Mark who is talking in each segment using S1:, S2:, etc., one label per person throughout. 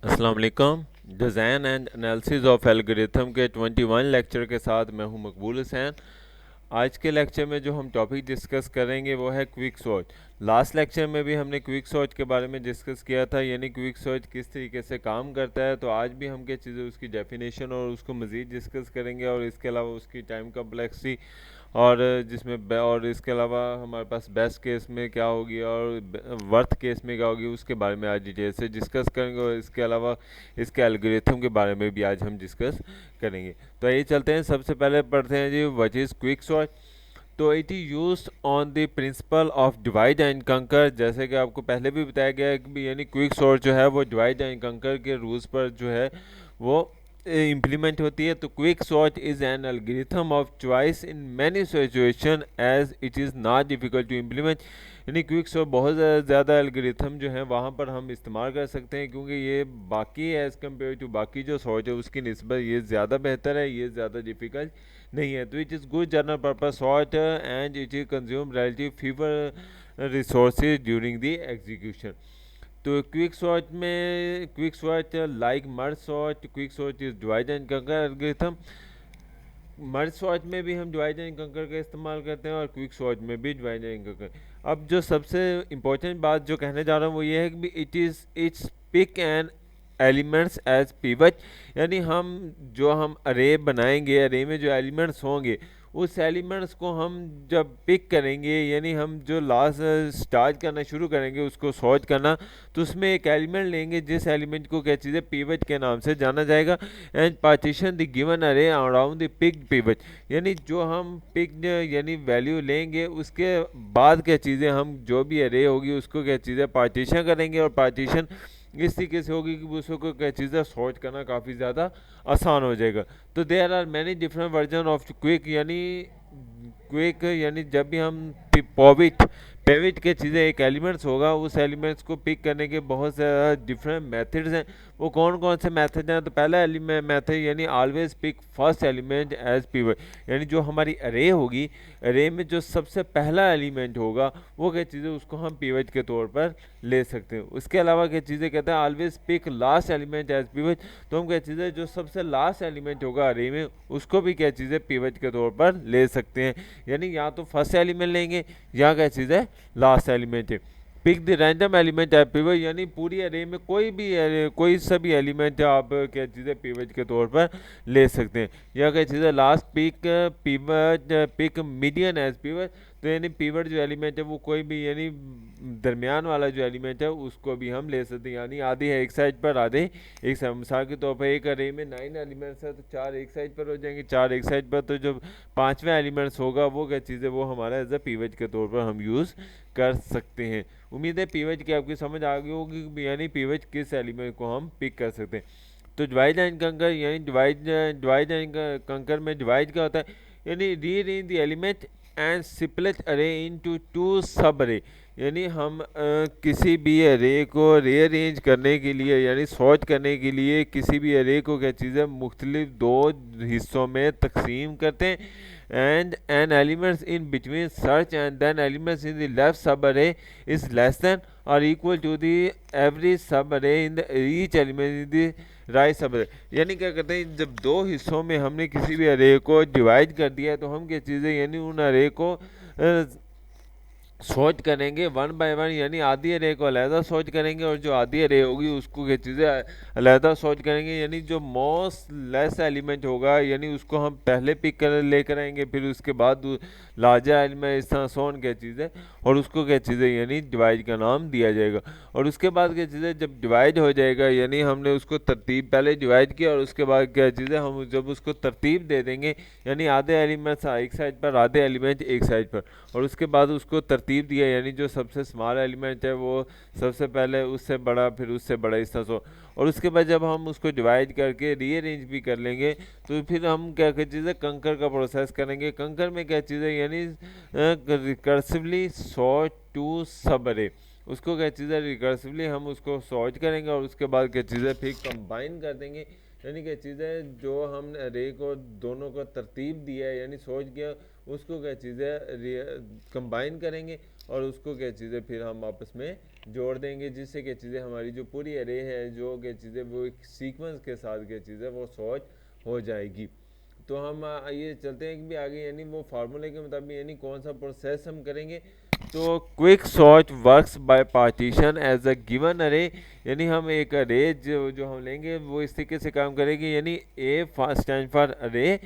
S1: अस्सलाम वालेकुम। Design and analysis of algorithm के 21 लेक्चर के साथ मैं हूं मकबूल हुसैन। आज के लेक्चर में जो हम टॉपिक डिस्कस करेंगे वो है क्विक सर्च। लास्ट लेक्चर में भी हमने क्विक सर्च के बारे में डिस्कस किया था, यानी क्विक सर्च किस तरीके से काम करता है। तो आज भी हम क्या चीज़ें उसकी डेफिनेशन और उसको मज़ीद डिस्कस करेंगे, और इसके अलावा उसकी टाइम कम्प्लेक्सिटी और और इसके अलावा हमारे पास बेस्ट केस में क्या होगी और वर्थ केस में क्या होगी, उसके बारे में आज डिटेल से डिस्कस करेंगे। और इसके अलावा इसके एल्गोरिथम के बारे में भी आज हम डिस्कस करेंगे। तो ये चलते हैं, सबसे पहले पढ़ते हैं जी व्हाट इज़ क्विक सॉर्ट। तो it is used on the principle of divide and कंकर। जैसे कि आपको पहले भी बताया गया है कि यानी क्विक सॉर्ट जो है वो डिवाइड एंड कंकर के रूल्स पर जो है वो इम्प्लीमेंट होती है। तो quick sort is an algorithm of choice in many situation as it is not difficult to implement. यानी क्विक सॉर्ट बहुत ज़्यादा एल्गोरिथम जो है वहाँ पर हम इस्तेमाल कर सकते हैं, क्योंकि ये बाकी एज़ कम्पेयर टू बाकी जो सॉर्ट है उसकी निस्बत ये ज़्यादा बेहतर है, ये ज़्यादा डिफ़िकल्ट नहीं है। तो it is good general purpose sort and it is consume relative fever resources during the execution. तो क्विक सॉर्ट में quick sort like merge sort, quick sort is divide and कंकर एल्गोरिथम। मर्ज सॉर्ट में भी हम divide and कंकर का इस्तेमाल करते हैं और क्विक सॉर्ट में भी डिवाइड एंड कंकर। अब जो सबसे इम्पोर्टेंट बात जो कहने जा रहा हूँ वो ये है कि it's pick and elements as pivot. यानी हम अरे बनाएंगे, अरे में जो एलिमेंट्स होंगे उस एलिमेंट्स को हम जब पिक करेंगे, यानी हम जो लास्ट स्टार्ट करना शुरू करेंगे उसको सॉर्ट करना, तो उसमें एक एलिमेंट लेंगे जिस एलिमेंट को क्या चीज़ है पिवट के नाम से जाना जाएगा। एंड पार्टीशन द गिवन अरे अराउंड द पिक पिवट। यानी जो हम पिक यानी वैल्यू लेंगे उसके बाद क्या चीज़ें हम जो भी अरे होगी उसको क्या चीज़ें पार्टीशन करेंगे, और पार्टीशन इस तरीके से होगी कि उसको क्या चीज़ें सॉर्ट करना काफ़ी ज़्यादा आसान हो जाएगा। तो there are many different version of quick. यानी जब भी हम पॉविट पेविट के चीज़ें एक एलिमेंट्स होगा, उस एलिमेंट्स को पिक करने के बहुत सारे डिफरेंट मेथड्स हैं। वो कौन कौन से मेथड हैं? तो पहला एलिमेंट मेथड यानी always pick first element as pivot. यानी जो हमारी अरे होगी, अरे में जो सबसे पहला एलिमेंट होगा वो क्या चीज़ें उसको हम पिवट के तौर पर ले सकते हैं। उसके अलावा क्या चीज़ें कहते हैं always pick last element as pivot. तो हम क्या चीज़ें जो सबसे लास्ट एलिमेंट होगा अरे में उसको भी क्या चीज़ें पिवट के तौर पर ले सकते हैं। यानी या तो फर्स्ट एलिमेंट लेंगे या क्या चीज़ है लास्ट एलिमेंट है। पिक द रैंडम एलिमेंट है पिवट। यानी पूरी अरे में कोई सा भी एलिमेंट आप क्या चीज़ है पिवट के तौर पर ले सकते हैं। या क्या चीज़ है last pick pivot pick median as pivot. तो यानी पिवट जो एलिमेंट है वो कोई भी यानी दरमियान वाला जो एलिमेंट है उसको भी हम ले सकते हैं। यानी आधे है एक साइड पर, आधे एक साइड। मिसाल के तौर पर एक अरे में 9 एलिमेंट्स है तो 4 एक साइड पर हो जाएंगे, 4 एक साइड पर। तो जो पांचवा एलिमेंट्स होगा वो क्या चीज़ है वो हमारा एज अ पिवट के तौर पर हम यूज़ कर सकते हैं। उम्मीद है पिवट की आपकी समझ आ गई होगी कि यानी पिवट किस एलिमेंट को हम पिक कर सकते हैं। तो डिवाइड एंड कंकर यानी डिवाइड एंड कंकर में डिवाइड क्या होता है? यानी rearrange the element and split अरे इनटू टू सब अरे। यानी हम किसी भी अरे को रीअरेंज करने के लिए यानी सॉर्ट करने के लिए किसी भी अरे को क्या चीज़ें मुख्तलिफ दो हिस्सों में तकसीम करते हैं। And an elements in between search and then elements in the left subarray is less than और equal to the average subarray in the each element in the right subarray. यानी क्या करते हैं, जब दो हिस्सों में हमने किसी भी अरे को डिवाइड कर दिया है तो हम क्या चीज़ें यानी उन अरे को सोच करेंगे वन बाय वन। यानी आधी अरे को अलहदा सोच करेंगे और जो आधी अरे होगी उसको क्या चीज़ें अलहदा सोच करेंगे। यानी जो मोस्ट लेस एलिमेंट होगा यानी उसको हम पहले पिक कर लेकर आएंगे, फिर उसके बाद लार्जर एलिमेंट इस तरह सोन क्या चीज़ है और उसको क्या चीज़ें यानी डिवाइड का नाम दिया जाएगा। और उसके बाद क्या चीज़ें जब डिवाइड हो जाएगा यानी हमने उसको तरतीब पहले डिवाइड किया और उसके बाद क्या चीज़ें हम जब उसको तरतीब दे देंगे, यानी आधे एलिमेंट्स एक साइड पर आधे एलिमेंट एक साइड पर, और उसके बाद उसको तरतीब दिया यानी जो सबसे स्मॉल एलिमेंट है वो सबसे पहले उससे बड़ा, फिर उससे बड़ा इस तरह से। और उसके बाद जब हम उसको डिवाइड करके रीअरेंज भी कर लेंगे तो फिर हम क्या क्या चीज़ें कंकर का प्रोसेस करेंगे। कंकर में क्या चीज़ें यानी रिकर्सिवली सॉर्ट टू सब अरे। उसको क्या चीज़ें रिकर्सिवली हम उसको सॉर्ट करेंगे और उसके बाद क्या चीज़ें फिर कंबाइन कर देंगे। यानी क्या चीज़ें जो हम अरे को दोनों को तरतीब दिया है यानी सोच किया उसको क्या चीज़ें कंबाइन करेंगे और उसको क्या चीज़ें फिर हम आपस में जोड़ देंगे, जिससे क्या चीज़ें हमारी जो पूरी अरे है जो क्या चीज़ें वो एक सीक्वेंस के साथ क्या चीज़ें वो सॉर्ट हो जाएगी। तो हम ये चलते हैं कि भी आगे, यानी वो फार्मूले के मुताबिक यानी कौन सा प्रोसेस हम करेंगे। तो quick sort works by partition as a given array, यानी हम एक अरे जो हम लेंगे वो इस तरीके से काम करेगी, यानी ए स्टैंड फॉर अरे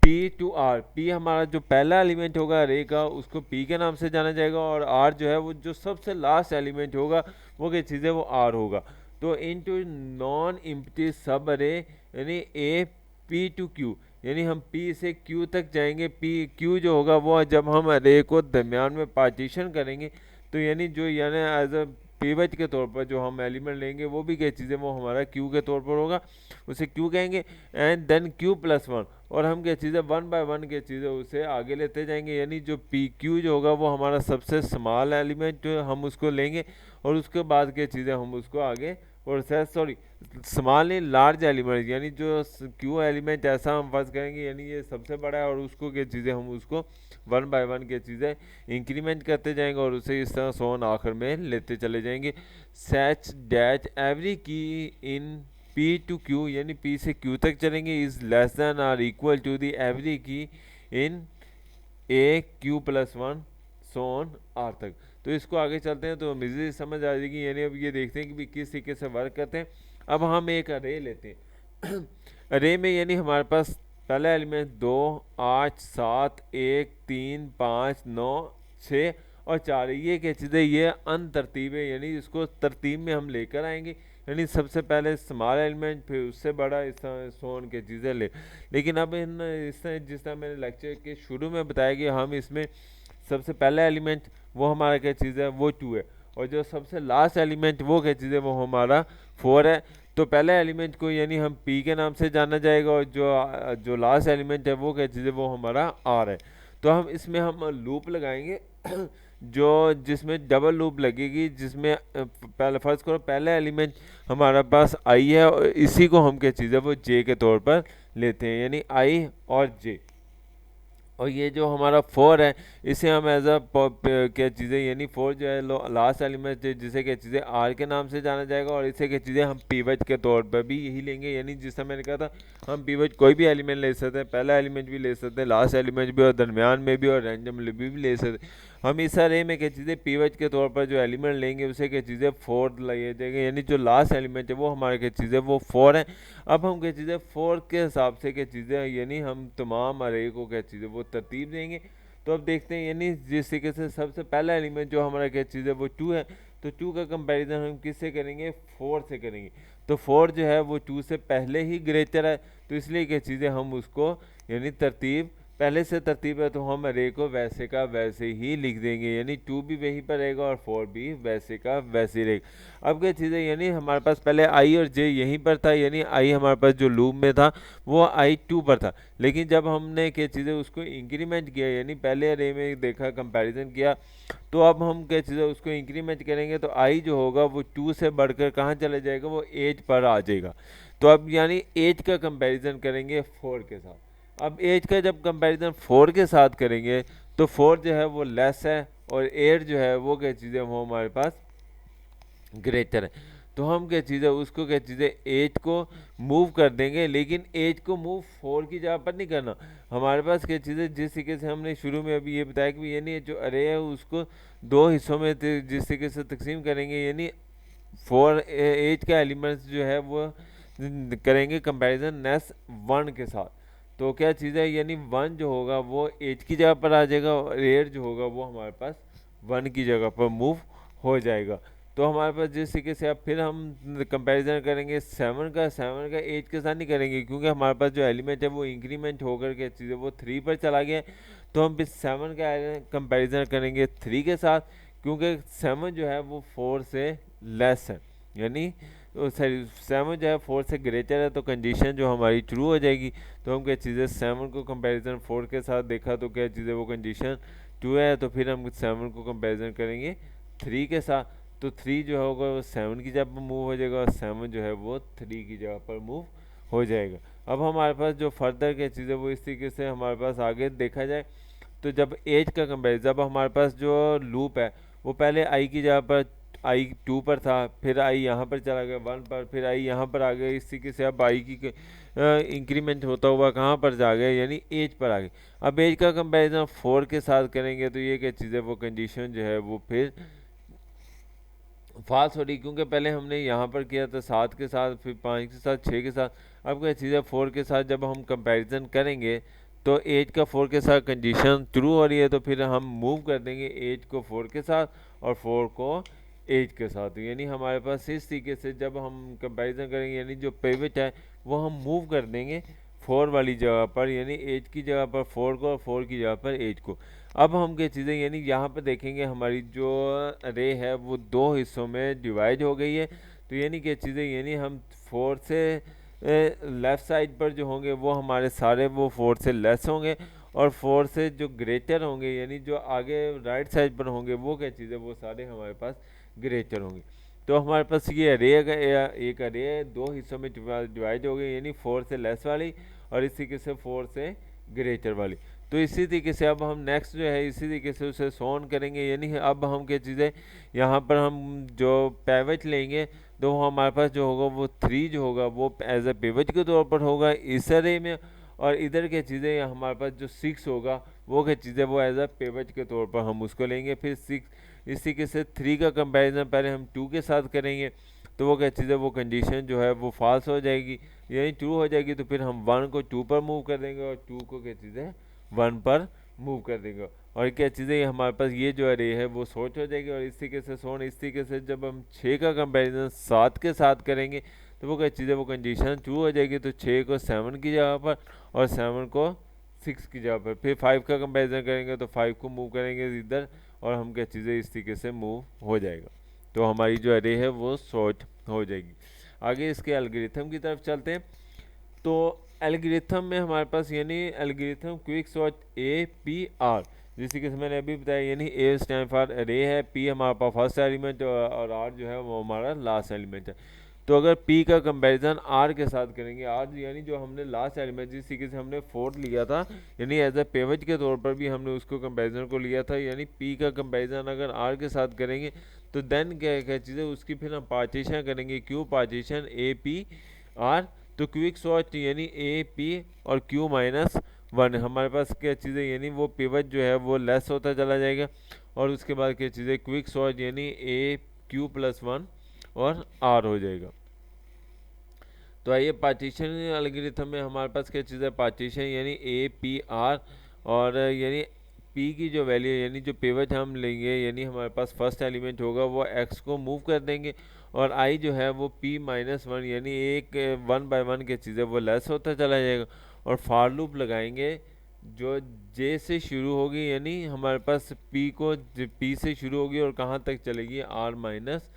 S1: पी टू आर। पी हमारा जो पहला एलिमेंट होगा अरे का उसको पी के नाम से जाना जाएगा, और आर जो है वो जो सबसे लास्ट एलिमेंट होगा वो क्या चीज़ है वो आर होगा। तो इनटू नॉन इम्प्टी सब अरे, यानी ए पी टू क्यू, यानी हम पी से क्यू तक जाएंगे। पी क्यू जो होगा वो जब हम अरे को दरमियान में पार्टीशन करेंगे, तो यानी जो यानी एज अ पिवट के तौर पर जो हम एलिमेंट लेंगे वो भी क्या चीज़ें वो हमारा क्यू के तौर पर होगा, उसे क्यू कहेंगे। And then q plus one, और हम क्या चीज़ें वन बाय वन क्या चीज़ें उसे आगे लेते जाएंगे, यानी जो पी क्यू जो होगा वो हमारा सबसे स्मॉल एलिमेंट जो हम उसको लेंगे, और उसके बाद क्या चीज़ें हम उसको आगे प्रोसेस सॉरी स्मॉल नहीं लार्ज एलिमेंट, यानी जो क्यू एलिमेंट ऐसा हम फर्ज करेंगे यानी ये सबसे बड़ा है, और उसको क्या चीज़ें हम उसको वन बाय वन क्या चीज़ें इंक्रीमेंट करते जाएंगे, और उसे इस तरह सोन आखिर में लेते चले जाएंगे। सच that every k in P to Q, यानी पी से क्यू तक चलेंगे, is less than or equal to the every k in A Q plus one सोन आर तक। तो इसको आगे चलते हैं तो हम इजीली समझ आ जाएगी। यानी अब ये देखते हैं कि भी किस तरीके से वर्क करते हैं। अब हम एक अरे लेते हैं अरे में यानी हमारे पास पहला एलिमेंट 2 8 7 1 3 5 9 6 और 4, ये क्या चीज़ है ये अनतरतीब है, यानी इसको तरतीब में हम लेकर आएंगे, यानी सबसे पहले स्मॉल एलिमेंट फिर उससे बड़ा इस तरह सोन के चीज़ें ले। लेकिन अब इन इस तरह जिस तरह मैंने लेक्चर के शुरू में बताया कि हम इसमें सबसे पहला एलिमेंट वो हमारा क्या चीज़ है वो 2 है, और जो सबसे लास्ट एलिमेंट वो क्या चीज़ है वो हमारा 4 है। तो पहले एलिमेंट को यानी हम पी के नाम से जाना जाएगा, और जो लास्ट एलिमेंट है वो क्या चीज़ है वो हमारा आर है। तो हम इसमें हम लूप लगाएंगे जो जिसमें डबल लूप लगेगी, जिसमें पहले फर्स्ट करो पहला एलिमेंट हमारा पास आई है, और इसी को हम क्या चीज़ है वो जे के तौर पर लेते हैं, यानी आई और जे। और ये जो हमारा 4 है इसे हम एज अ क्या चीज़ें यानी 4 जो है लास्ट एलिमेंट जिसे क्या चीज़ें आर के नाम से जाना जाएगा, और इसे क्या चीज़ें हम पीवट के तौर पर भी यही लेंगे, यानी जिस तरह मैंने कहा था हम पीवट कोई भी एलिमेंट ले सकते हैं, पहला एलिमेंट भी ले सकते हैं, लास्ट एलिमेंट भी, और दरमियान में भी, और रैंडमली भी ले सकते हैं। हम इस अरे में क्या चीज़ें पीवट के तौर पर जो एलिमेंट लेंगे उसे क्या चीज़ें 4 लिए जाएंगे, यानी जो लास्ट एलिमेंट है वो हमारे क्या चीज़ें वो 4 है। अब हम क्या चीज़ें 4 के हिसाब से क्या चीज़ें यानी हम तमाम अरे को क्या चीज़ें वो तरतीब देंगे। तो अब देखते हैं यानी जिस तरीके से सबसे पहला एलिमेंट जो हमारा क्या चीज़ है वो 2 है, तो 2 का कंपैरिजन हम किससे करेंगे 4 से करेंगे। तो 4 जो है वो 2 से पहले ही ग्रेटर है, तो इसलिए क्या चीज़ें हम उसको यानी तरतीब पहले से तरतीब है तो हम अरे को वैसे का वैसे ही लिख देंगे, यानी 2 भी वहीं पर रहेगा और 4 भी वैसे का वैसे ही रहेगा। अब क्या चीज़ है यानी हमारे पास पहले आई और जे यहीं पर था, यानी आई हमारे पास जो लूप में था वो आई 2 पर था, लेकिन जब हमने क्या चीज़ें उसको इंक्रीमेंट किया यानी पहले अरे में देखा कंपैरिजन किया, तो अब हम क्या चीज़ें उसको इंक्रीमेंट करेंगे तो आई जो होगा वो 2 से बढ़कर कहाँ चले जाएगा वो 8 पर आ जाएगा। तो अब यानी 8 का कंपैरिजन करेंगे 4 के साथ। अब एज का जब कंपैरिजन 4 के साथ करेंगे तो 4 जो है वो लेस है, और 8 जो है वो क्या चीज़ है वो हमारे पास ग्रेटर है। तो हम क्या चीज़ है उसको क्या चीज़ है 8 को मूव कर देंगे, लेकिन 8 को मूव 4 की जगह पर नहीं करना। हमारे पास क्या चीज़ है जिस तरीके से हमने शुरू में अभी ये बताया कि यानी जो अरे है उसको 2 हिस्सों में जिस तरीके से तकसीम करेंगे, यानी 8 का एलिमेंट्स जो है वो करेंगे कंपैरिजन नेक्स्ट 1 के साथ। तो क्या चीज़ है यानी 1 जो होगा वो 8 की जगह पर आ जाएगा, और 8 जो होगा वो हमारे पास 1 की जगह पर मूव हो जाएगा। तो हमारे पास जिस तरीके से अब फिर हम कंपैरिजन करेंगे 7 का 8 के साथ नहीं करेंगे, क्योंकि हमारे पास जो एलिमेंट है वो इंक्रीमेंट होकर के चीज़ें वो 3 पर चला गया है। तो हम फिर 7 का कंपैरिजन करेंगे 3 के साथ, क्योंकि 7 जो है वो 4 से लेस है, यानी तो सॉरी 7 जो है 4 से ग्रेटर है, तो कंडीशन जो हमारी ट्रू हो जाएगी। तो हम क्या चीज़ें 7 को कंपैरिजन 4 के साथ देखा तो क्या चीज़ें वो कंडीशन 2 है, तो फिर हम 7 को कंपैरिजन करेंगे 3 के साथ, तो 3 जो होगा वो 7 की जगह पर मूव हो जाएगा, और 7 जो है वो 3 की जगह पर मूव हो जाएगा। अब हमारे पास जो फर्दर क्या चीज़ें वो इस तरीके से हमारे पास आगे देखा जाए तो जब एज का कंपेरिजन, जब हमारे पास जो लूप है वो पहले आई की जगह पर आई 2 पर था, फिर आई यहाँ पर चला गया 1 पर, फिर आई यहाँ पर आ गया, इस तरीके से अब आई की इंक्रीमेंट होता हुआ कहाँ पर जा गया, यानी एज पर आ गई। अब एज का कंपैरिजन 4 के साथ करेंगे तो ये क्या चीज़ है, वो कंडीशन जो है वो फिर फाल्स हो रही, क्योंकि पहले हमने यहाँ पर किया था 7 के साथ, फिर 5 के साथ, 6 के साथ। अब क्या चीज़ है 4 के साथ जब हम कंपैरिजन करेंगे तो एज का 4 के साथ कंडीशन ट्रू हो रही है, तो फिर हम मूव कर देंगे एज को 4 के साथ और 4 को एज के साथ, यानी हमारे पास इस तरीके से जब हम कंपैरिजन करेंगे यानी जो पिवट है वो हम मूव कर देंगे 4 वाली जगह पर, यानी एज की जगह पर 4 को और 4 की जगह पर एज को। अब हम क्या चीज़ें, यानी यहाँ पर देखेंगे हमारी जो रे है वो 2 हिस्सों में डिवाइड हो गई है, तो यानी क्या चीज़ें, यानी हम 4 से लेफ़्ट साइड पर जो होंगे वो हमारे सारे वो 4 से लेस होंगे, और 4 से जो ग्रेटर होंगे यानी जो आगे राइट साइड पर होंगे वो क्या चीज़ है, वो सारे हमारे पास ग्रेटर होंगे। तो हमारे पास ये अरे एक अरे 2 हिस्सों में डिवाइड हो गई, यानी 4 से लेस वाली और इसी के से 4 से ग्रेटर वाली। तो इसी तरीके से अब हम नेक्स्ट जो है इसी तरीके से उसे सोन करेंगे, यानी अब हम क्या चीज़ें यहाँ पर हम जो पिवट लेंगे तो वो हमारे पास जो होगा वो 3 जो होगा वो एज ए पिवट के तौर पर होगा इस अरे में, और इधर क्या चीज़ें हमारे पास जो 6 होगा वो क्या चीज़ें वो एज ए पिवट के तौर पर हम उसको लेंगे। फिर 6 इस तरीके से 3 का कंपैरिजन पहले हम 2 के साथ करेंगे, तो वो क्या चीज़ है, वो कंडीशन जो है वो फॉल्स हो जाएगी, यानी ट्रू हो जाएगी, तो फिर हम 1 को 2 पर मूव कर देंगे और 2 को क्या चीज़ है 1 पर मूव कर देंगे, और क्या चीज़ें हमारे पास ये जो अरे है वो सोच हो जाएगी। और इस तरीके से सोन इस तरीके से जब हम 6 का कंपैरिजन 7 के साथ करेंगे तो वो क्या चीज़ है, वो कंडीशन ट्रू हो जाएगी, तो 6 को 7 की जगह पर और 7 को 6 की जगह पर। फिर 5 का कंपैरिजन करेंगे तो 5 को मूव करेंगे इधर, और हम क्या चीज़ें इस तरीके से मूव हो जाएगा, तो हमारी जो अरे है वो सॉर्ट हो जाएगी। आगे इसके एल्गोरिथम की तरफ चलते हैं। तो एल्गोरिथम में हमारे पास यानी algorithm quick sort A P R, जैसे कि मैंने अभी बताया, यानी ए स्टैंड फॉर अरे है, पी हमारे पास फर्स्ट एलिमेंट और आर जो है वो हमारा लास्ट एलिमेंट है। तो अगर पी का कंपैरिजन आर के साथ करेंगे, आर यानी जो हमने लास्ट एलिमेंट जिस तरीके से हमने 4 लिया था, यानी एज ए पिवट के तौर पर भी हमने उसको कंपैरिजन को लिया था, यानी पी का कंपैरिजन अगर आर के साथ करेंगे तो देन क्या क्या चीज़ें उसकी फिर हम पार्टीशन करेंगे, Q partition A P R. तो क्विक सॉर्ट यानी ए पी और क्यू माइनस 1 हमारे पास क्या चीज़ें, यानी वो पिवट जो है वो लेस होता चला जाएगा, और उसके बाद क्या चीज़ें क्विक सॉर्ट यानी ए क्यू प्लस 1 और आर हो जाएगा। तो आइए पार्टीशन एल्गोरिथम में हमारे पास क्या चीज़ है, पार्टीशन यानी ए पी आर, और यानी पी की जो वैल्यू यानी जो पिवट हम लेंगे, यानी हमारे पास फर्स्ट एलिमेंट होगा वो एक्स को मूव कर देंगे, और आई जो है वो पी माइनस 1 यानी एक 1 बाय 1 की चीज़ है वो लेस होता चला जाएगा, और फार लूप लगाएंगे जो जे से शुरू होगी, यानी हमारे पास पी को पी से शुरू होगी और कहाँ तक चलेगी आर माइनस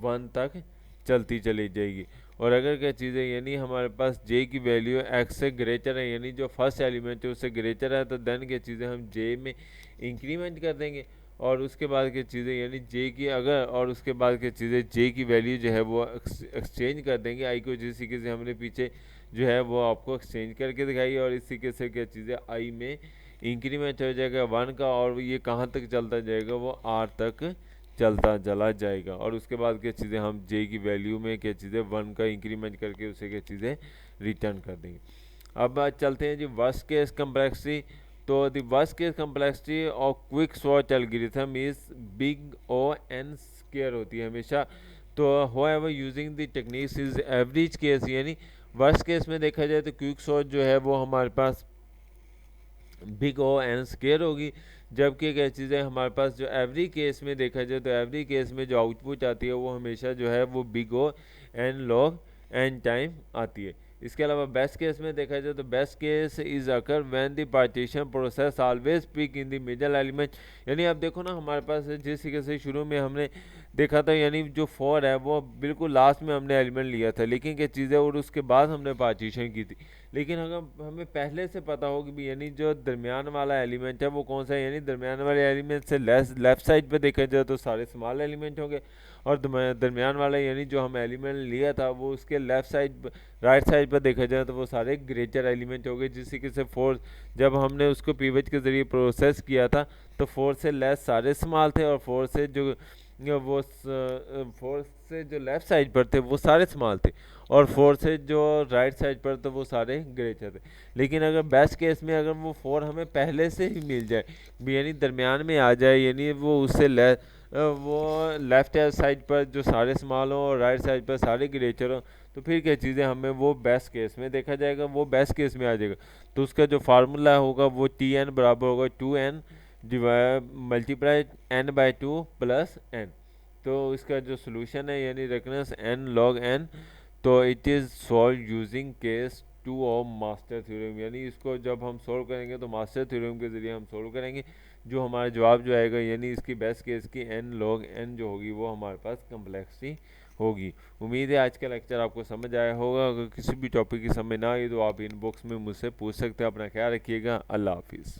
S1: 1 तक चलती चली जाएगी। और अगर क्या चीज़ें यानी हमारे पास जे की वैल्यू एक्स से ग्रेटर है, यानी जो फर्स्ट एलिमेंट है उससे ग्रेटर है, तो देन क्या चीज़ें हम जे में इंक्रीमेंट कर देंगे, और उसके बाद की चीज़ें यानी जे की अगर, और उसके बाद की चीज़ें जे की वैल्यू जो है वो एक्सचेंज कर देंगे आई को, जिस तरीके से हमने पीछे जो है वो आपको एक्सचेंज करके दिखाई, और इस तरीके से क्या चीज़ें आई में इंक्रीमेंट हो जाएगा 1 का, और ये कहाँ तक चलता जाएगा, वो आर तक चलता चला जाएगा, और उसके बाद क्या चीज़ें हम जे की वैल्यू में क्या चीज़ें 1 का इंक्रीमेंट करके उसे क्या चीज़ें रिटर्न कर देंगे। अब चलते हैं जी वर्स्ट केस कम्प्लेक्सिटी। तो the worst case complexity of quick sort algorithm is big O n square होती है हमेशा। तो however using the techniques is average case, यानी वर्स्ट केस में देखा जाए तो क्विक सॉर्ट जो है वो हमारे पास बिग ओ एन स्क्वायर होगी, जबकि क्या चीज़ें हमारे पास जो एवरी केस में देखा जाए तो एवरी केस में जो आउटपुट आती है वो हमेशा जो है वो big O n log n time आती है। इसके अलावा बेस्ट केस में देखा जाए तो best case is occur when the partition process always pick in the middle element, यानी अब देखो ना हमारे पास जिस तरीके से शुरू में हमने देखा था, यानी जो 4 है वो बिल्कुल लास्ट में हमने एलिमेंट लिया था, लेकिन क्या चीज़ें और उसके बाद हमने पार्टीशन की थी, लेकिन अगर हमें पहले से पता हो कि भी यानी जो दरमियान वाला एलिमेंट है वो कौन सा है, यानी दरमियान वाले एलिमेंट से लेफ्ट साइड पे देखा जाए तो सारे स्मॉल एलिमेंट होंगे, और दरमियान वाला यानी जो हम एलिमेंट लिया था वो उसके लेफ़्ट साइड राइट साइड पर देखा जाए तो वो सारे ग्रेटर एलिमेंट हो गए, जिससे कि से फोर जब हमने उसको पीवट के ज़रिए प्रोसेस किया था तो फोर से लेस सारे स्मॉल थे, और फोर से जो वो फोर से जो लेफ़्ट साइड पर थे वो सारे स्मॉल थे, और फोर से जो राइट साइड पर थे वो सारे ग्रेटर थे। लेकिन अगर बेस्ट केस में अगर वो फोर हमें पहले से ही मिल जाए, यानी दरमियान में आ जाए, यानी वो उससे वो लेफ़्ट साइड पर जो सारे स्मॉल हों और राइट साइड पर सारे ग्रेटर हों, तो फिर क्या चीज़ें हमें वो बेस्ट केस में देखा जाएगा, वो बेस्ट केस में आ जाएगा। तो उसका जो फार्मूला होगा वो टी एन बराबर होगा 2n divide multiply n/2 plus n। तो इसका जो सोल्यूशन है यानी रेकरेंस n log n, तो it is solve using case 2 of master theorem, यानी इसको जब हम सॉल्व करेंगे तो मास्टर थ्योरम के ज़रिए हम सॉल्व करेंगे। जो हमारा जवाब जो आएगा यानी इसकी बेस्ट केस की n log n जो होगी वो हमारे पास कम्प्लेक्सिटी होगी। उम्मीद है आज का लेक्चर आपको समझ आया होगा। अगर किसी भी टॉपिक की समझ ना आई तो आप इनबॉक्स में मुझसे पूछ सकते हैं। अपना ख्याल रखिएगा। अल्लाह हाफिज़।